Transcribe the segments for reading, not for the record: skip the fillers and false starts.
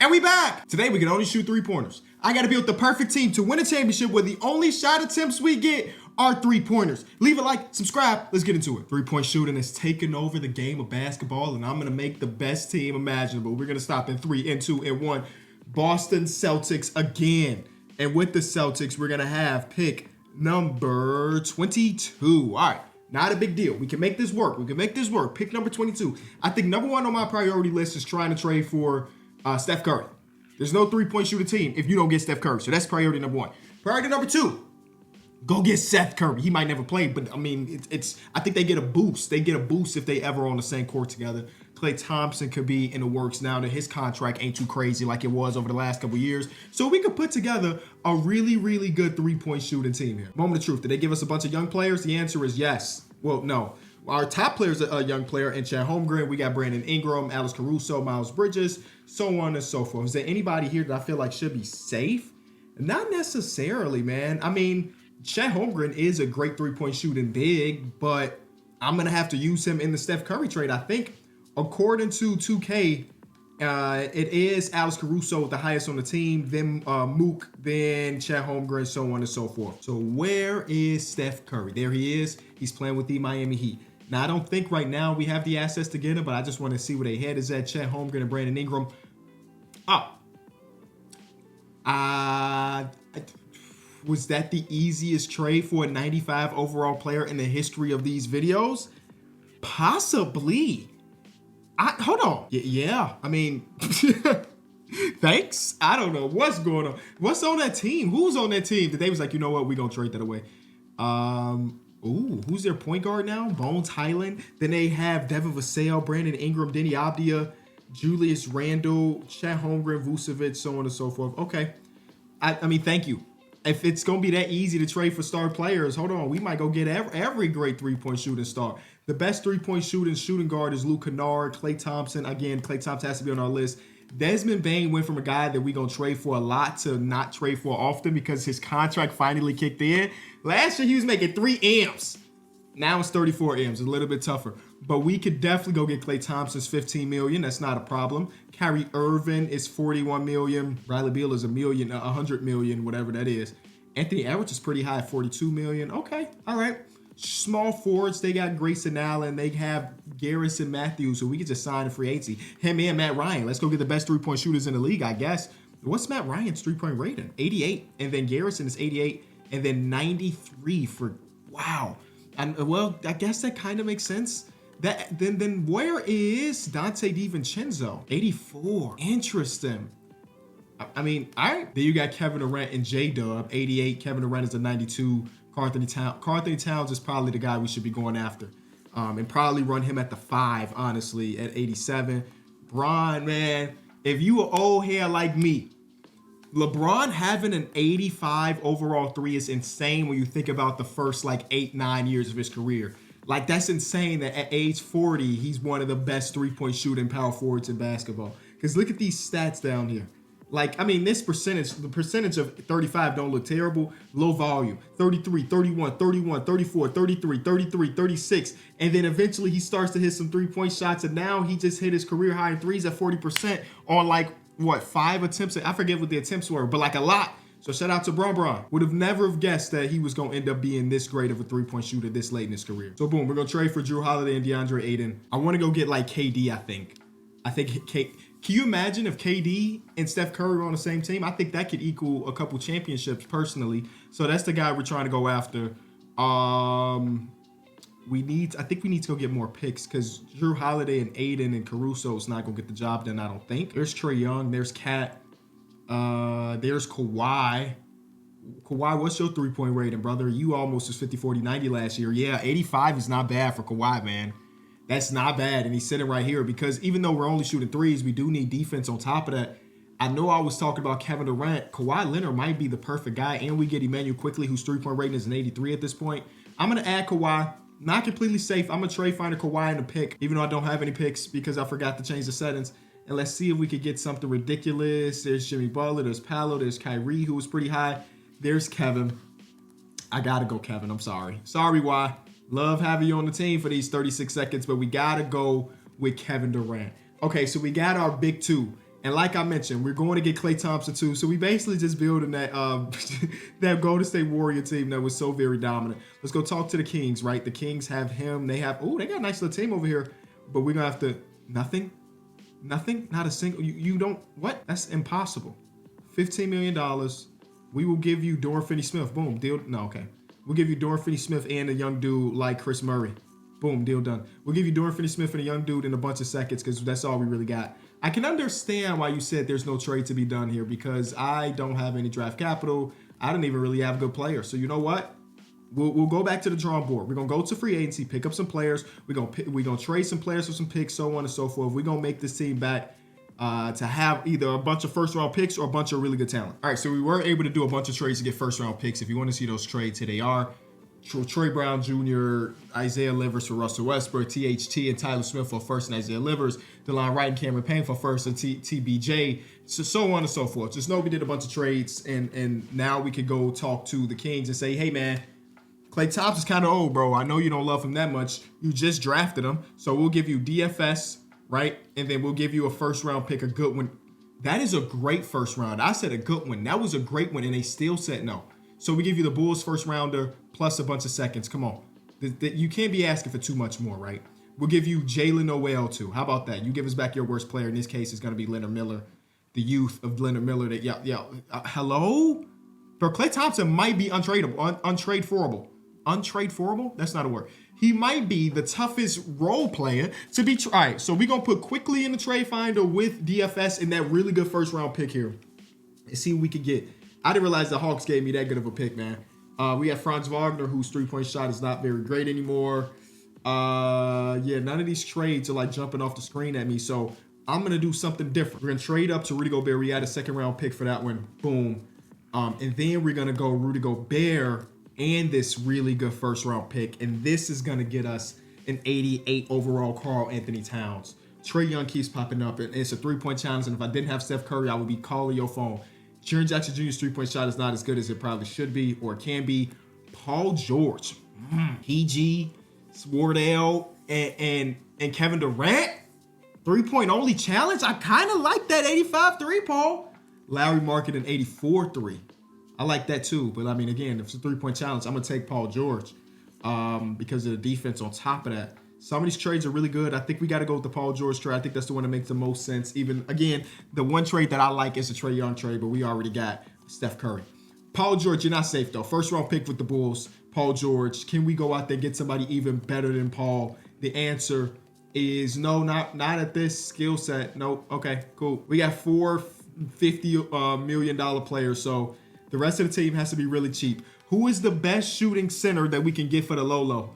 And we back! Today we can only shoot 3-pointers. I gotta build the perfect team to win a championship where the only shot attempts we get are 3-pointers. Leave a like, subscribe, let's get into it. 3-point shooting is taking over the game of basketball, and I'm gonna make the best team imaginable. We're gonna stop in 3, and 2, and 1. Boston Celtics again. And with the Celtics, we're gonna have pick number 22. All right, not a big deal. We can make this work. Pick number 22. I think number 1 on my priority list is trying to trade for Steph Curry. There's no 3-point shooter team if you don't get Steph Curry. So that's priority number 1. Priority number 2, go get Seth Curry. He might never play, but I mean, I think they get a boost. They get a boost if they ever on the same court together. Klay Thompson could be in the works now that his contract ain't too crazy like it was over the last couple years. So we could put together a really, really good 3-point shooting team here. Moment of truth. Did they give us a bunch of young players? The answer is yes. Well, no. Our top player is a young player in Chet Holmgren. We got Brandon Ingram, Alex Caruso, Miles Bridges, so on and so forth. Is there anybody here that I feel like should be safe? Not necessarily, man. I mean, Chet Holmgren is a great 3-point shooting big, but I'm going to have to use him in the Steph Curry trade. I think, according to 2K, it is Alex Caruso the highest on the team, then Mook, then Chet Holmgren, so on and so forth. So where is Steph Curry? There he is. He's playing with the Miami Heat. Now, I don't think right now we have the assets to get him, but I just want to see where their head is at. Chet Holmgren and Brandon Ingram. Was that the easiest trade for a 95 overall player in the history of these videos? Possibly. Hold on. Yeah, I mean, thanks. I don't know what's going on. What's on that team? Who's on that team that they was like, you know what, we're going to trade that away. Who's their point guard now? Bones Highland. Then they have Devin Vassell, Brandon Ingram, Denny Abdia, Julius Randle, Chet Holmgren, Vucevic, so on and so forth. Okay. I mean, thank you. If it's going to be that easy to trade for star players, hold on. We might go get every great 3-point shooting star. The best 3-point shooting guard is Luke Kennard, Klay Thompson. Again, Klay Thompson has to be on our list. Desmond Bane went from a guy that we're going to trade for a lot to not trade for often because his contract finally kicked in. Last year, he was making 3 M's. Now it's 34 M's, a little bit tougher. But we could definitely go get Klay Thompson's $15 million. That's not a problem. Kyrie Irving is $41 million. Bradley Beal is $100 million, whatever that is. Anthony Edwards is pretty high at $42 million. Okay, all right. Small forwards, they got Grayson Allen. They have Garrison Matthews, who we could just sign in free agency. Him and Matt Ryan. Let's go get the best 3-point shooters in the league, I guess. What's Matt Ryan's 3-point rating? 88. And then Garrison is 88. And then 93 for, wow. And well, I guess that kind of makes sense. Then where is Dante DiVincenzo? 84. Interesting. I mean, all right. Then you got Kevin Durant and J-Dub, 88. Kevin Durant is a 92. Karl Anthony Towns is probably the guy we should be going after. And probably run him at the 5, honestly, at 87. Bron, man, if you an old hair like me, LeBron having an 85 overall 3 is insane when you think about the first, 8-9 years of his career. That's insane that at age 40, he's one of the best 3-point shooting power forwards in basketball. Because look at these stats down here. This percentage, the percentage of 35 don't look terrible. Low volume, 33, 31, 31, 34, 33, 33, 36. And then eventually he starts to hit some 3-point shots. And now he just hit his career high in threes at 40% on 5 attempts? I forget what the attempts were, but a lot. So shout out to Bron. Would have never have guessed that he was going to end up being this great of a 3-point shooter this late in his career. So boom, we're going to trade for Drew Holiday and DeAndre Ayton. I want to go get KD, I think. Can you imagine if KD and Steph Curry were on the same team? I think that could equal a couple championships personally. So that's the guy we're trying to go after. I think we need to go get more picks because Drew Holiday and Aiden and Caruso is not going to get the job done, I don't think. There's Trae Young. There's Cat. There's Kawhi. Kawhi, what's your 3-point rating, brother? You almost was 50, 40, 90 last year. Yeah, 85 is not bad for Kawhi, man. That's not bad. And he's sitting right here because even though we're only shooting 3s, we do need defense on top of that. I know I was talking about Kevin Durant. Kawhi Leonard might be the perfect guy. And we get Emmanuel Quickly, whose 3-point rating is an 83 at this point. I'm going to add Kawhi. Not completely safe. I'm going to trade finder Kawhi in the pick, even though I don't have any picks because I forgot to change the settings. And let's see if we could get something ridiculous. There's Jimmy Butler. There's Paolo. There's Kyrie, who was pretty high. There's Kevin. I got to go Kevin. I'm sorry. Sorry, why? Love having you on the team for these 36 seconds, but we got to go with Kevin Durant. Okay, so we got our big 2. And like I mentioned, we're going to get Klay Thompson too. So we basically just building that that Golden State Warrior team that was so very dominant. Let's go talk to the Kings, right? The Kings have him. They got a nice little team over here. But we're going to have to, nothing, not a single, you don't, what? That's impossible. $15 million. We will give you Dorian Finney-Smith. Boom, deal. No, okay. We'll give you Dorian Finney-Smith and a young dude like Chris Murray. Boom, deal done. We'll give you Dorian Finney-Smith and a young dude in a bunch of seconds because that's all we really got. I can understand why you said there's no trade to be done here because I don't have any draft capital. I don't even really have good players. So you know what? We'll go back to the drawing board. We're gonna go to free agency, pick up some players. We're gonna trade some players for some picks, so on and so forth. We're gonna make this team back to have either a bunch of first round picks or a bunch of really good talent. All right, so we were able to do a bunch of trades to get first round picks. If you want to see those trades, here they are. Troy Brown Jr., Isaiah Livers for Russell Westbrook, THT and Tyler Smith for first and Isaiah Livers, DeLon Wright and Cameron Payne for first and TBJ, so on and so forth. Just know we did a bunch of trades, and now we could go talk to the Kings and say, hey man, Klay Thompson's kind of old, bro. I know you don't love him that much. You just drafted him, so we'll give you DFS, right? And then we'll give you a first round pick, a good one. That is a great first round. I said a good one. That was a great one, and they still said no. So we give you the Bulls first rounder plus a bunch of seconds. Come on. You can't be asking for too much more, right? We'll give you Jalen Noel too. How about that? You give us back your worst player. In this case, it's going to be Leonard Miller, the youth of Leonard Miller. Hello? Bro, Klay Thompson might be untradeable, untradeable. Untradeable? That's not a word. He might be the toughest role player to be. All right, so we're going to put quickly in the trade finder with DFS and that really good first round pick here and see what we could get. I didn't realize the Hawks gave me that good of a pick, man. We have Franz Wagner, whose three-point shot is not very great anymore. None of these trades are like jumping off the screen at me. So I'm going to do something different. We're going to trade up to Rudy Gobert. We had a second-round pick for that one. Boom. And then we're going to go Rudy Gobert and this really good first-round pick. And this is going to get us an 88 overall Karl Anthony Towns. Trae Young keeps popping up. And it's a three-point challenge. And if I didn't have Steph Curry, I would be calling your phone. Jaren Jackson Jr.'s three-point shot is not as good as it probably should be or can be. Paul George, PG, Wardell, and Kevin Durant. Three-point only challenge. I kind of like that 85-3, Paul. Larry Market an 84-3. I like that too. But I mean, again, if it's a three-point challenge, I'm going to take Paul George because of the defense on top of that. Some of these trades are really good. I think we got to go with the Paul George trade. I think that's the one that makes the most sense. Even, again, the one trade that I like is the Trae Young trade, but we already got Steph Curry. Paul George, you're not safe, though. First round pick with the Bulls, Paul George. Can we go out there and get somebody even better than Paul? The answer is no, not at this skill set. Nope. Okay, cool. We got four $50 million players, so the rest of the team has to be really cheap. Who is the best shooting center that we can get for the low?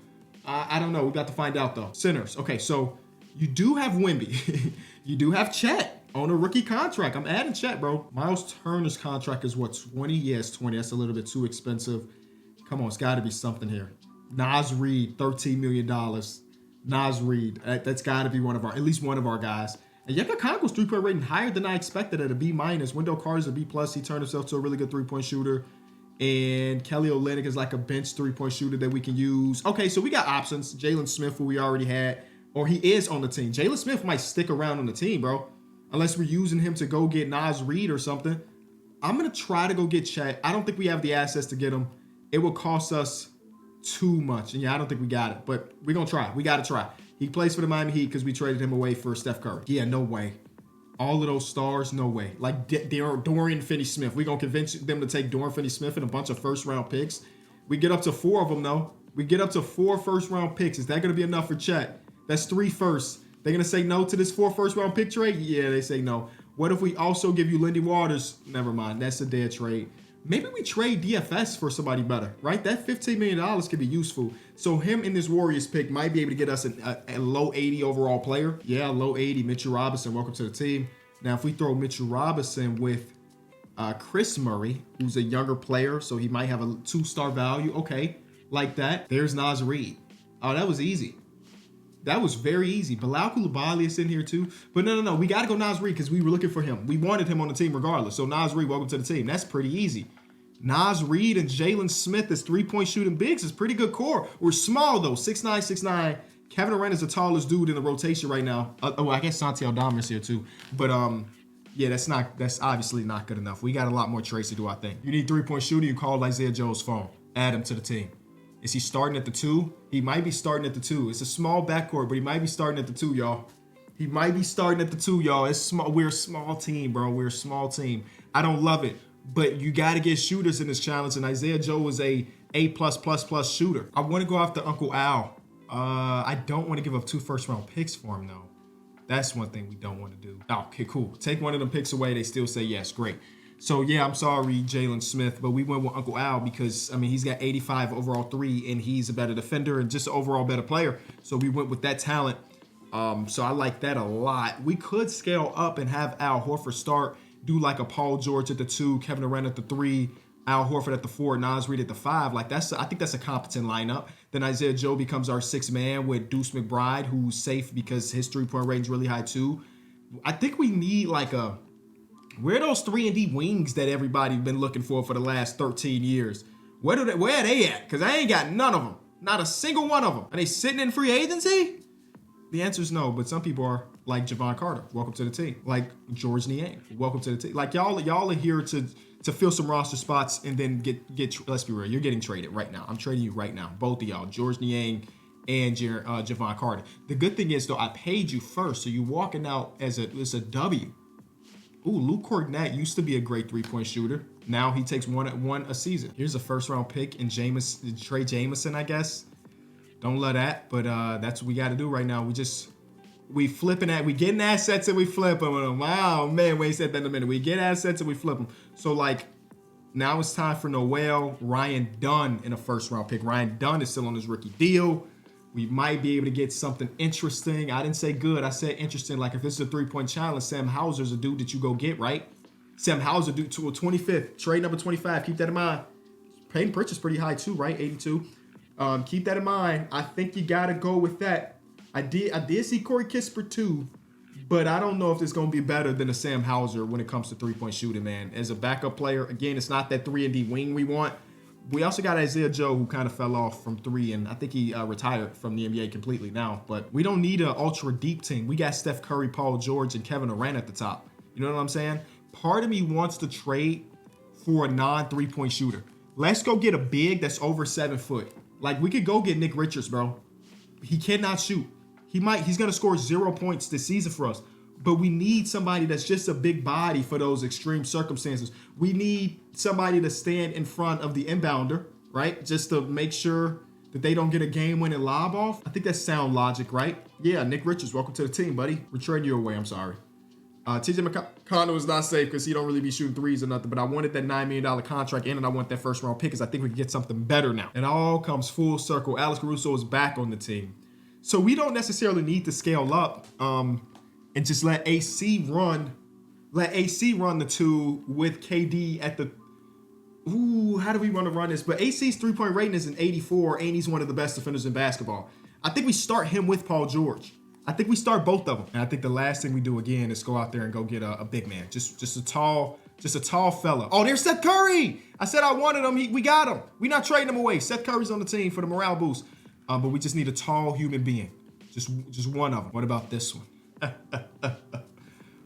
I don't know. We got to find out, though. Centers. Okay, so you do have Wemby. You do have Chet on a rookie contract. I'm adding Chet, bro. Miles Turner's contract is what, 20? Yes, 20. That's a little bit too expensive. Come on, it's got to be something here. Naz Reid, $13 million. Naz Reid. That's got to be at least one of our guys. And Yucca Congo's three-point rating higher than I expected at a B-. Wendell Carter's a B+. He turned himself to a really good three-point shooter. And Kelly Olynyk is like a bench three-point shooter that we can use. Okay, so we got options. Jalen Smith, who we already had, or he is on the team. Jalen Smith might stick around on the team, bro, unless we're using him to go get Naz Reid or something. I'm going to try to go get Chet. I don't think we have the assets to get him. It will cost us too much. And, I don't think we got it, but we're going to try. We got to try. He plays for the Miami Heat because we traded him away for Steph Curry. Yeah, no way. All of those stars, no way. Like Dorian Finney-Smith. We're going to convince them to take Dorian Finney-Smith and a bunch of first-round picks. We get up to 4 of them, though. We get up to 4 first-round picks. Is that going to be enough for Chet? That's 3 firsts. They're going to say no to this 4 first-round pick trade? Yeah, they say no. What if we also give you Lindy Waters? Never mind. That's a dead trade. Maybe we trade DFS for somebody better, right? That $15 million could be useful. So him in this Warriors pick might be able to get us a low 80 overall player. Yeah, low 80. Mitchell Robinson, welcome to the team. Now, if we throw Mitchell Robinson with Chris Murray, who's a younger player, so he might have a 2-star value. Okay, like that. There's Naz Reid. Oh, that was easy. That was very easy. Bilal Coulibaly is in here too. But no. We got to go Naz Reid because we were looking for him. We wanted him on the team regardless. So Naz Reid, welcome to the team. That's pretty easy. Naz Reid and Jalen Smith as 3-point shooting bigs is pretty good core. We're small though, 6'9". Kevin Durant is the tallest dude in the rotation right now. I guess Santi Aldama is here too. But Yeah, that's obviously not good enough. We got a lot more trades to do, I think. You need 3-point shooter, you call Isaiah Joe's phone. Add him to the team. Is he starting at the 2? He might be starting at the 2. It's a small backcourt, but he might be starting at the 2, y'all. He might be starting at the 2, y'all. It's small. We're a small team, bro. We're a small team. I don't love it, but you got to get shooters in this challenge, and Isaiah Joe is a A+++ shooter. I want to go after Uncle Al. I don't want to give up 2 first-round picks for him, though. That's one thing we don't want to do. Oh, okay, cool. Take one of them picks away. They still say yes. Great. So, yeah, I'm sorry, Jalen Smith, but we went with Uncle Al because, I mean, he's got 85 overall 3, and he's a better defender and just an overall better player. So we went with that talent. So I like that a lot. We could scale up and have Al Horford start, do like a Paul George at the 2, Kevin Durant at the 3, Al Horford at the 4, Naz Reid at the 5. Like I think that's a competent lineup. Then Isaiah Joe becomes our 6th man with Deuce McBride, who's safe because his 3-point range is really high too. I think we need like where are those 3-and-D wings that everybody's been looking for the last 13 years? Where are they at? Because I ain't got none of them. Not a single one of them. Are they sitting in free agency? The answer is no, but some people are, like Javon Carter. Welcome to the team. Like George Niang. Welcome to the team. Like y'all are here to fill some roster spots and then get. Let's be real. You're getting traded right now. I'm trading you right now. Both of y'all, George Niang and Javon Carter. The good thing is though, I paid you first, so you walking out as a W. Ooh, Luke Cornett used to be a great 3-point shooter. Now he takes one a season. Here's a first-round pick in Trey Jameson, I guess. Don't love that, but that's what we got to do right now. We getting assets and we flipping them. Wow, man, we ain't said that in a minute. We get assets and we flip them. So like, now it's time for Noel Ryan Dunn in a first-round pick. Ryan Dunn is still on his rookie deal. We might be able to get something interesting. I didn't say good. I said interesting. Like if it's a 3-point challenge, Sam Hauser's a dude that you go get, right? Sam Hauser, dude, to a 25th, trade number 25. Keep that in mind. Payton Pritchard's pretty high too, right? 82. Keep that in mind. I think you got to go with that. I did see Corey Kispert too, but I don't know if it's going to be better than a Sam Hauser when it comes to 3-point shooting, man. As a backup player, again, it's not that 3-and-D wing we want. We also got Isaiah Joe, who kind of fell off from 3, and I think he retired from the NBA completely now. But we don't need an ultra deep team. We got Steph Curry, Paul George, and Kevin Durant at the top. You know what I'm saying? Part of me wants to trade for a non-3-point shooter. Let's go get a big that's over 7 foot. Like we could go get Nick Richards, bro. He cannot shoot. He's gonna score 0 points this season for us. But we need somebody that's just a big body for those extreme circumstances. We need somebody to stand in front of the inbounder, right? Just to make sure that they don't get a game-winning lob off. I think that's sound logic, right? Yeah, Nick Richards, welcome to the team, buddy. We're trading you away, I'm sorry. TJ McConnell is not safe because he don't really be shooting threes or nothing, but I wanted that $9 million contract and I want that first-round pick because I think we can get something better now. It all comes full circle. Alex Caruso is back on the team. So we don't necessarily need to scale up and just let AC run the 2 with KD at the... Ooh, how do we want to run this? But AC's 3-point rating is an 84, and he's one of the best defenders in basketball. I think we start him with Paul George. I think we start both of them. And I think the last thing we do again is go out there and go get a big man. Just a tall fella. Oh, there's Seth Curry. I said I wanted him. We got him. We're not trading him away. Seth Curry's on the team for the morale boost. But we just need a tall human being. Just one of them. What about this one?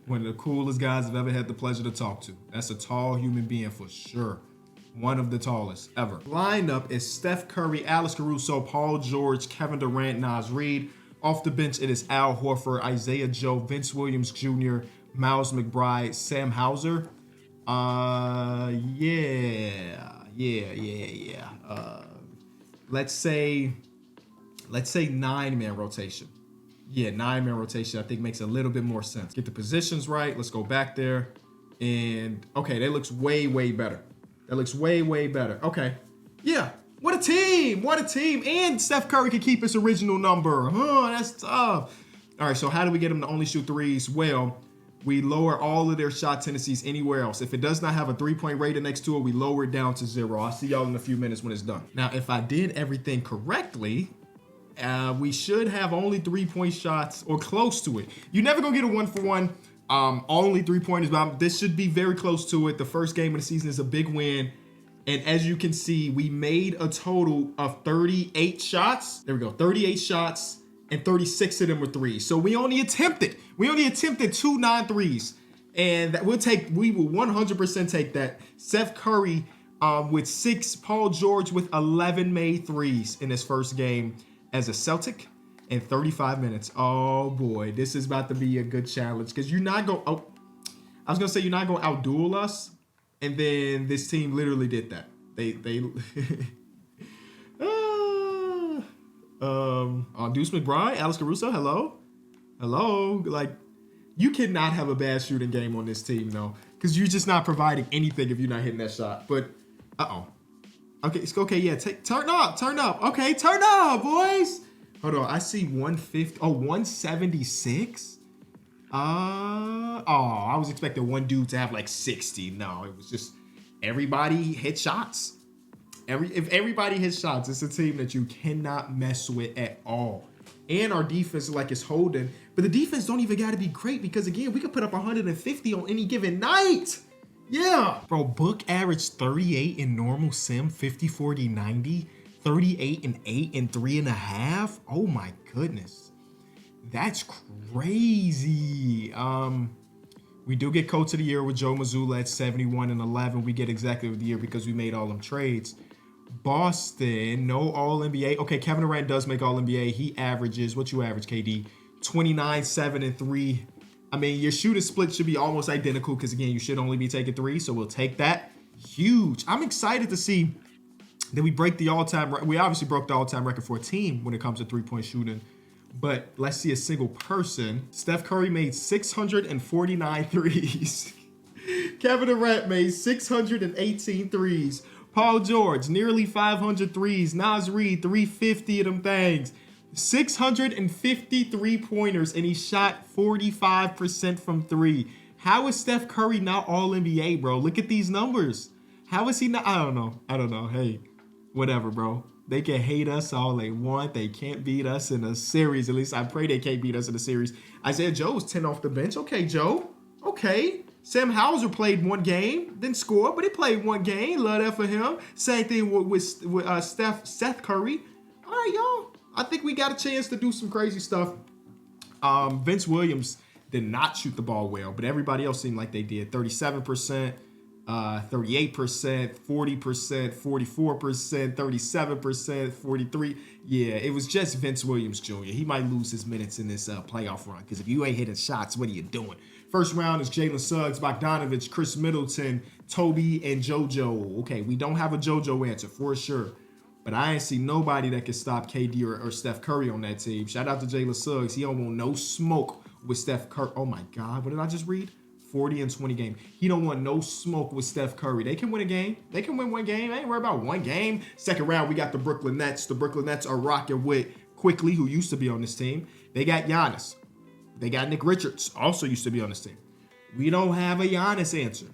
One of the coolest guys I've ever had the pleasure to talk to. That's a tall human being for sure. One of the tallest ever. Lineup is Steph Curry, Alex Caruso, Paul George, Kevin Durant, Naz Reid. Off the bench, it is Al Horford, Isaiah Joe, Vince Williams Jr., Miles McBride, Sam Hauser. Let's say 9-man rotation. Yeah, 9-man rotation I think makes a little bit more sense. Get the positions right. Let's go back there. And okay, that looks way, way better. That looks way, way better. Okay. Yeah. What a team. What a team. And Steph Curry can keep his original number. That's tough. All right, so how do we get him to only shoot threes? Well, we lower all of their shot tendencies anywhere else. If it does not have a 3-point rating next to it, we lower it down to 0. I'll see y'all in a few minutes when it's done. Now, if I did everything correctly, we should have only 3-point shots or close to it. You're never going to get a 1-for-1. Only 3-pointers, but this should be very close to it. The first game of the season is a big win. And as you can see, we made a total of 38 shots. There we go, 38 shots, and 36 of them were threes. So we only attempted 2 non-threes. And that we will 100% take that. Steph Curry with 6, Paul George with 11 made threes in his first game as a Celtic in 35 minutes. Oh boy, this is about to be a good challenge because you're not going. Oh, I was gonna say you're not going to outduel us, and then this team literally did that. They Deuce McBride, Alex Caruso, hello, like. You cannot have a bad shooting game on this team, though, because you're just not providing anything if you're not hitting that shot. But, okay, it's okay, yeah, turn up. Okay, turn up, boys. Hold on, I see 150, 176? I was expecting one dude to have like 60. No, it was just everybody hit shots. If everybody hits shots, it's a team that you cannot mess with at all. And our defense is holding, but the defense don't even got to be great because again, we could put up 150 on any given night. Yeah, bro. Book averaged 38 in normal sim, 50, 40, 90, 38 and 8 and 3.5. Oh my goodness, that's crazy. We do get coach of the year with Joe Mazzulla at 71 and 11. We get executive of the year because we made all them trades. Boston, no All-NBA. Okay, Kevin Durant does make All-NBA. He averages, what you average, KD? 29, 7, and 3. I mean, your shooting split should be almost identical because, again, you should only be taking 3, so we'll take that. Huge. I'm excited to see that we break the all-time record. We obviously broke the all-time record for a team when it comes to three-point shooting, but let's see a single person. Steph Curry made 649 threes. Kevin Durant made 618 threes. Paul George, nearly 500 threes. Naz Reid, 350 of them things. 653 pointers, and he shot 45% from 3. How is Steph Curry not All-NBA, bro? Look at these numbers. How is he not? I don't know. Hey, whatever, bro. They can hate us all they want. They can't beat us in a series. At least I pray they can't beat us in a series. Isaiah Joe was 10 off the bench. Okay, Joe. Okay. Sam Hauser played one game, didn't score, but he played one game. Love that for him. Same thing with Seth Curry. All right, y'all. I think we got a chance to do some crazy stuff. Vince Williams did not shoot the ball well, but everybody else seemed like they did. 37%, 38%, 40%, 44%, 37%, 43%. Yeah, it was just Vince Williams Jr. He might lose his minutes in this playoff run because if you ain't hitting shots, what are you doing? First round is Jalen Suggs, Bogdanovich, Chris Middleton, Toby, and JoJo. Okay, we don't have a JoJo answer for sure. But I ain't see nobody that can stop KD or Steph Curry on that team. Shout out to Jalen Suggs. He don't want no smoke with Steph Curry. Oh my God, what did I just read? 40 and 20 game. He don't want no smoke with Steph Curry. They can win a game. They can win one game. I ain't worried about one game. Second round, we got the Brooklyn Nets. The Brooklyn Nets are rocking with Quickly, who used to be on this team. They got Giannis. They got Nick Richards, also used to be on this team. We don't have a Giannis answer.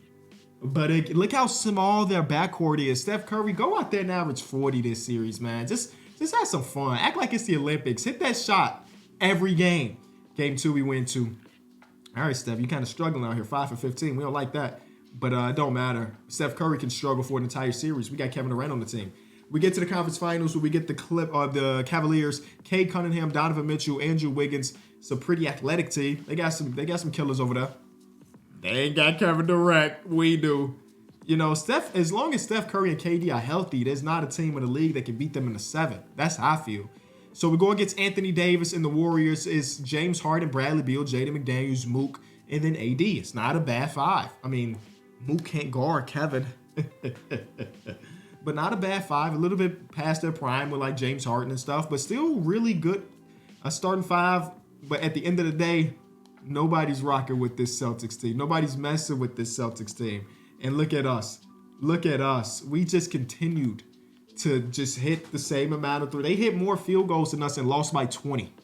But look how small their backcourt is. Steph Curry, go out there and average 40 this series, man. Just have some fun. Act like it's the Olympics. Hit that shot every game. Game 2, we win 2. All right, Steph, you kind of struggling out here. 5 for 15. We don't like that. But it don't matter. Steph Curry can struggle for an entire series. We got Kevin Durant on the team. We get to the conference finals where we get the Cavaliers, Cade Cunningham, Donovan Mitchell, Andrew Wiggins. It's a pretty athletic team. They got some killers over there. They ain't got Kevin Durant. We do. You know, as long as Steph Curry and KD are healthy, there's not a team in the league that can beat them in the 7. That's how I feel. So we go against Anthony Davis and the Warriors. It's James Harden, Bradley Beal, Jaden McDaniels, Mook, and then AD. It's not a bad 5. I mean, Mook can't guard Kevin. But not a bad 5. A little bit past their prime with like James Harden and stuff, but still really good. A starting 5. But at the end of the day, nobody's rocking with this Celtics team. Nobody's messing with this Celtics team. And look at us. Look at us. We just continued to just hit the same amount of 3. They hit more field goals than us and lost by 20.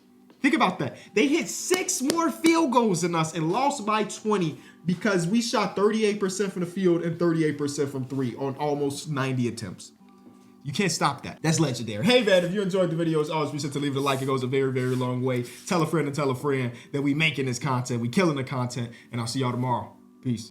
Think about that. They hit 6 more field goals than us and lost by 20 because we shot 38% from the field and 38% from 3 on almost 90 attempts. You can't stop that. That's legendary. Hey, man, if you enjoyed the video, as always, be sure to leave it a like. It goes a very, very long way. Tell a friend and tell a friend that we making this content. We killing the content. And I'll see y'all tomorrow. Peace.